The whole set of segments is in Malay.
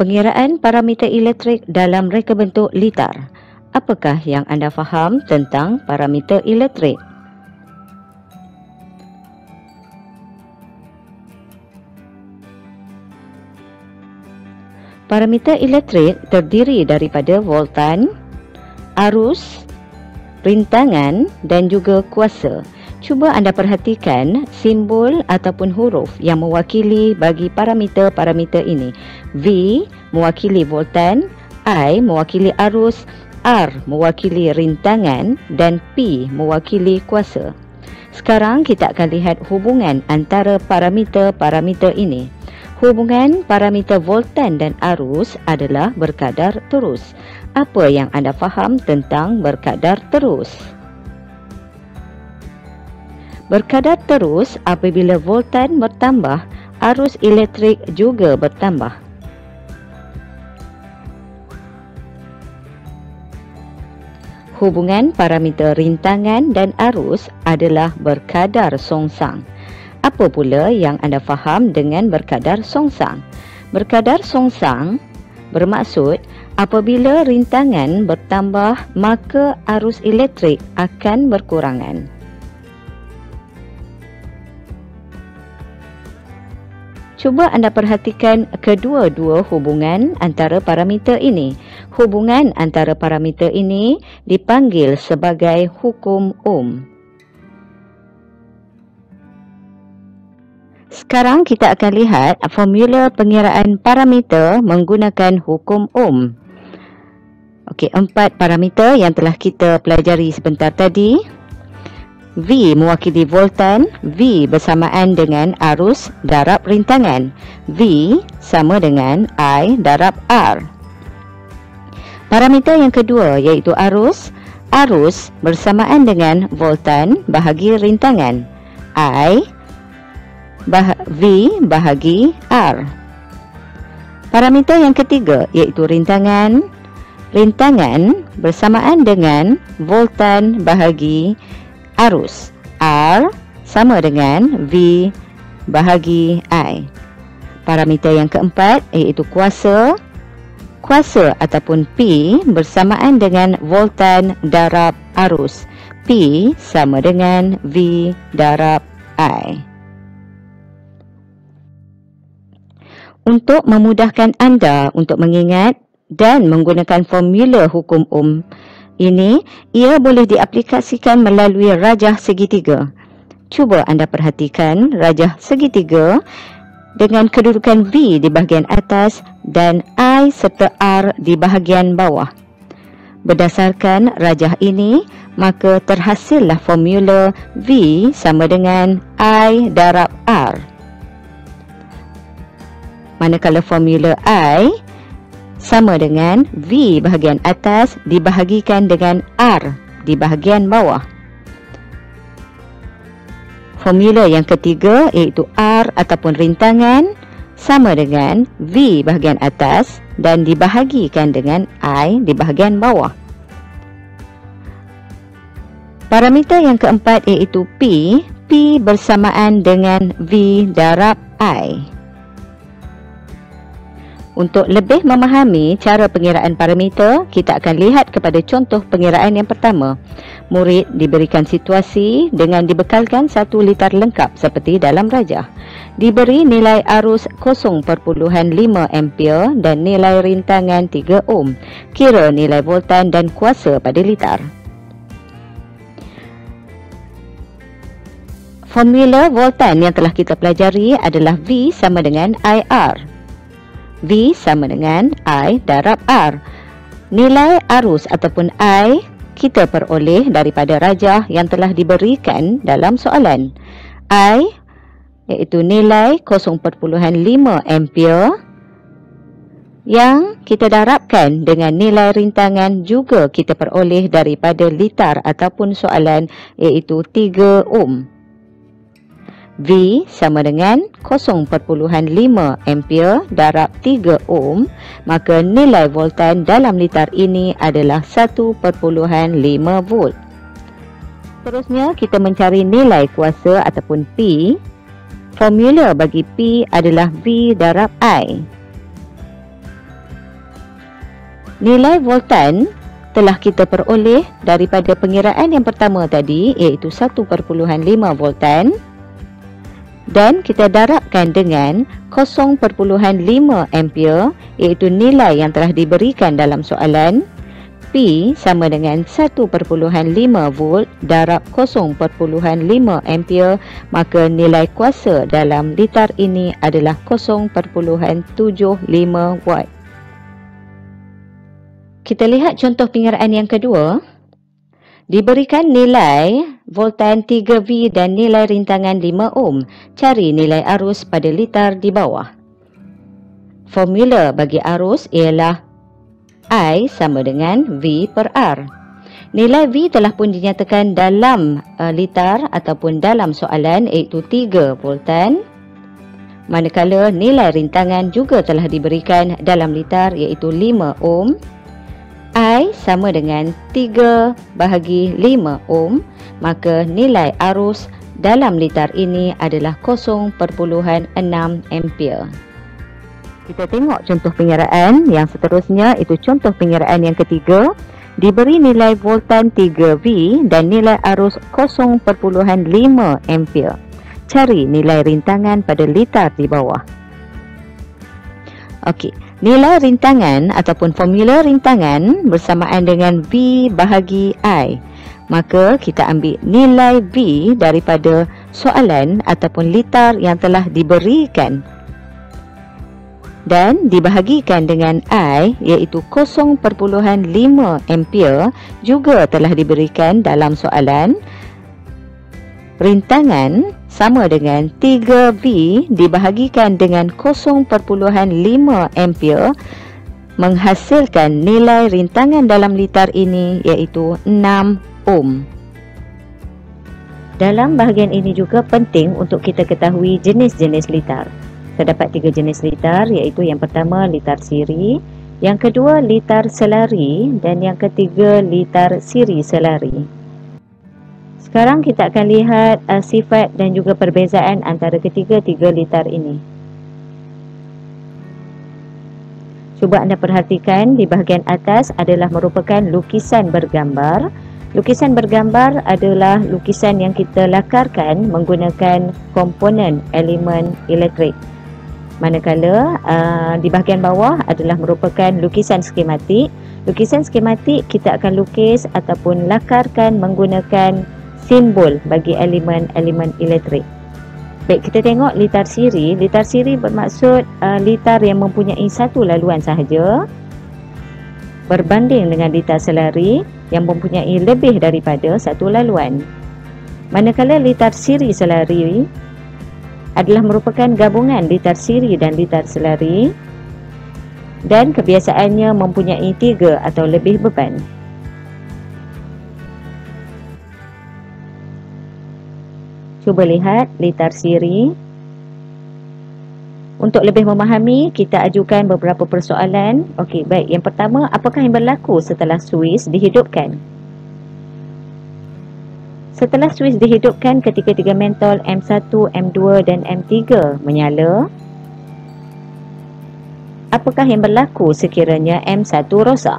Pengiraan parameter elektrik dalam reka bentuk litar. Apakah yang anda faham tentang parameter elektrik? Parameter elektrik terdiri daripada voltan, arus, rintangan dan juga kuasa. Cuba anda perhatikan simbol ataupun huruf yang mewakili bagi parameter-parameter ini. V mewakili voltan, I mewakili arus, R mewakili rintangan dan P mewakili kuasa. Sekarang kita akan lihat hubungan antara parameter-parameter ini. Hubungan parameter voltan dan arus adalah berkadar terus. Apa yang anda faham tentang berkadar terus? Berkadar terus apabila voltan bertambah, arus elektrik juga bertambah. Hubungan parameter rintangan dan arus adalah berkadar songsang. Apa pula yang anda faham dengan berkadar songsang? Berkadar songsang bermaksud apabila rintangan bertambah, maka arus elektrik akan berkurangan. Cuba anda perhatikan kedua-dua hubungan antara parameter ini. Hubungan antara parameter ini dipanggil sebagai hukum Ohm. Sekarang kita akan lihat formula pengiraan parameter menggunakan hukum Ohm. Okey, 4 parameter yang telah kita pelajari sebentar tadi. V mewakili voltan, V bersamaan dengan arus darab rintangan. V sama dengan I darab R. Parameter yang kedua iaitu arus. Arus bersamaan dengan voltan bahagi rintangan. V bahagi R. Parameter yang ketiga iaitu rintangan. Rintangan bersamaan dengan voltan bahagi arus. R sama dengan V bahagi I. Parameter yang keempat iaitu kuasa. Kuasa ataupun P bersamaan dengan voltan darab arus. P sama dengan V darab I. Untuk memudahkan anda untuk mengingat dan menggunakan formula hukum Ohm ini, ia boleh diaplikasikan melalui rajah segitiga. Cuba anda perhatikan rajah segitiga dengan kedudukan V di bahagian atas dan I serta R di bahagian bawah. Berdasarkan rajah ini, maka terhasillah formula V sama dengan I darab R. Manakala formula I sama dengan V bahagian atas dibahagikan dengan R di bahagian bawah. Formula yang ketiga iaitu R ataupun rintangan sama dengan V bahagian atas dan dibahagikan dengan I di bahagian bawah. Parameter yang keempat iaitu P. P bersamaan dengan V darab I. Untuk lebih memahami cara pengiraan parameter, kita akan lihat kepada contoh pengiraan yang pertama. Murid diberikan situasi dengan dibekalkan 1 liter lengkap seperti dalam rajah. Diberi nilai arus 0.5 ampere dan nilai rintangan 3 ohm. Kira nilai voltan dan kuasa pada litar. Formula voltan yang telah kita pelajari adalah V sama dengan IR. V sama dengan I darab R. Nilai arus ataupun I kita peroleh daripada rajah yang telah diberikan dalam soalan. I iaitu nilai 0.5 ampere yang kita darabkan dengan nilai rintangan juga kita peroleh daripada litar ataupun soalan iaitu 3 ohm. V sama dengan 0.5 ampere darab 3 ohm, maka nilai voltan dalam litar ini adalah 1.5 volt. Seterusnya kita mencari nilai kuasa ataupun P. Formula bagi P adalah V darab I. Nilai voltan telah kita peroleh daripada pengiraan yang pertama tadi, iaitu 1.5 voltan, dan kita darabkan dengan 0.5 ampere, iaitu nilai yang telah diberikan dalam soalan. P sama dengan 1.5 volt darab 0.5 ampere, maka nilai kuasa dalam litar ini adalah 0.75 watt. Kita lihat contoh pengiraan yang kedua. Diberikan nilai voltan 3V dan nilai rintangan 5 ohm. Cari nilai arus pada litar di bawah. Formula bagi arus ialah I sama dengan V per R. Nilai V telah pun dinyatakan dalam litar ataupun dalam soalan, iaitu 3 voltan. Manakala nilai rintangan juga telah diberikan dalam litar, iaitu 5 ohm. I sama dengan 3 bahagi 5 ohm, maka nilai arus dalam litar ini adalah 0.6 ampere. Kita tengok contoh pengiraan yang seterusnya, itu contoh pengiraan yang ketiga. Diberi nilai voltan 3V dan nilai arus 0.5 ampere. Cari nilai rintangan pada litar di bawah. Okey, nilai rintangan ataupun formula rintangan bersamaan dengan V bahagi I. Maka kita ambil nilai V daripada soalan ataupun litar yang telah diberikan dan dibahagikan dengan I, iaitu 0.5 ampere, juga telah diberikan dalam soalan. Rintangan sama dengan 3V dibahagikan dengan 0.5 ampere, menghasilkan nilai rintangan dalam litar ini iaitu 6 ohm. Dalam bahagian ini juga penting untuk kita ketahui jenis-jenis litar. Terdapat 3 jenis litar, iaitu yang pertama litar siri, yang kedua litar selari, dan yang ketiga litar siri selari. Sekarang kita akan lihat sifat dan juga perbezaan antara ketiga-tiga litar ini. Cuba anda perhatikan di bahagian atas adalah merupakan lukisan bergambar. Lukisan bergambar adalah lukisan yang kita lakarkan menggunakan komponen elemen elektrik. Manakala di bahagian bawah adalah merupakan lukisan skematik. Lukisan skematik kita akan lukis ataupun lakarkan menggunakan simbol bagi elemen-elemen elektrik. Baik, kita tengok litar siri. Litar siri bermaksud litar yang mempunyai satu laluan sahaja, berbanding dengan litar selari yang mempunyai lebih daripada satu laluan. Manakala litar siri selari adalah merupakan gabungan litar siri dan litar selari, dan kebiasaannya mempunyai 3 atau lebih beban. Cuba lihat litar siri. Untuk lebih memahami, kita ajukan beberapa persoalan. Okey, baik. Yang pertama, apakah yang berlaku setelah suis dihidupkan? Setelah suis dihidupkan, ketiga-tiga mentol M1, M2 dan M3 menyala. Apakah yang berlaku sekiranya M1 rosak?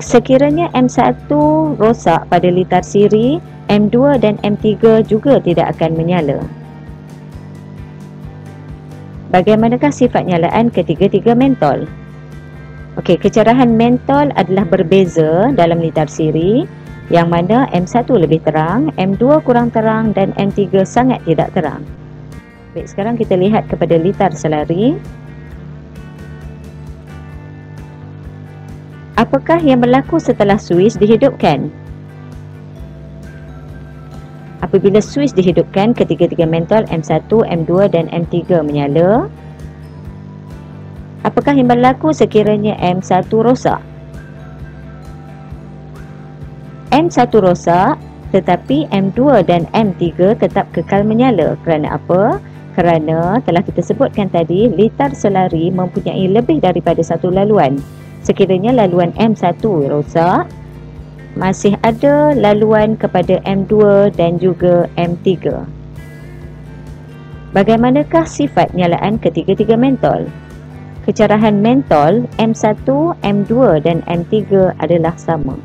Sekiranya M1 rosak pada litar siri, M2 dan M3 juga tidak akan menyala. Bagaimanakah sifat nyalaan ketiga-tiga mentol? Okey, kecerahan mentol adalah berbeza dalam litar siri, yang mana M1 lebih terang, M2 kurang terang dan M3 sangat tidak terang. Baik, sekarang kita lihat kepada litar selari. Apakah yang berlaku setelah suis dihidupkan? Apabila suis dihidupkan, ketiga-tiga mentol M1, M2 dan M3 menyala. Apakah yang berlaku sekiranya M1 rosak? M1 rosak, tetapi M2 dan M3 tetap kekal menyala. Kerana apa? Kerana telah kita sebutkan tadi, litar selari mempunyai lebih daripada satu laluan. Sekiranya laluan M1 rosak, masih ada laluan kepada M2 dan juga M3. Bagaimanakah sifat nyalaan ketiga-tiga mentol? Kecerahan mentol M1, M2 dan M3 adalah sama.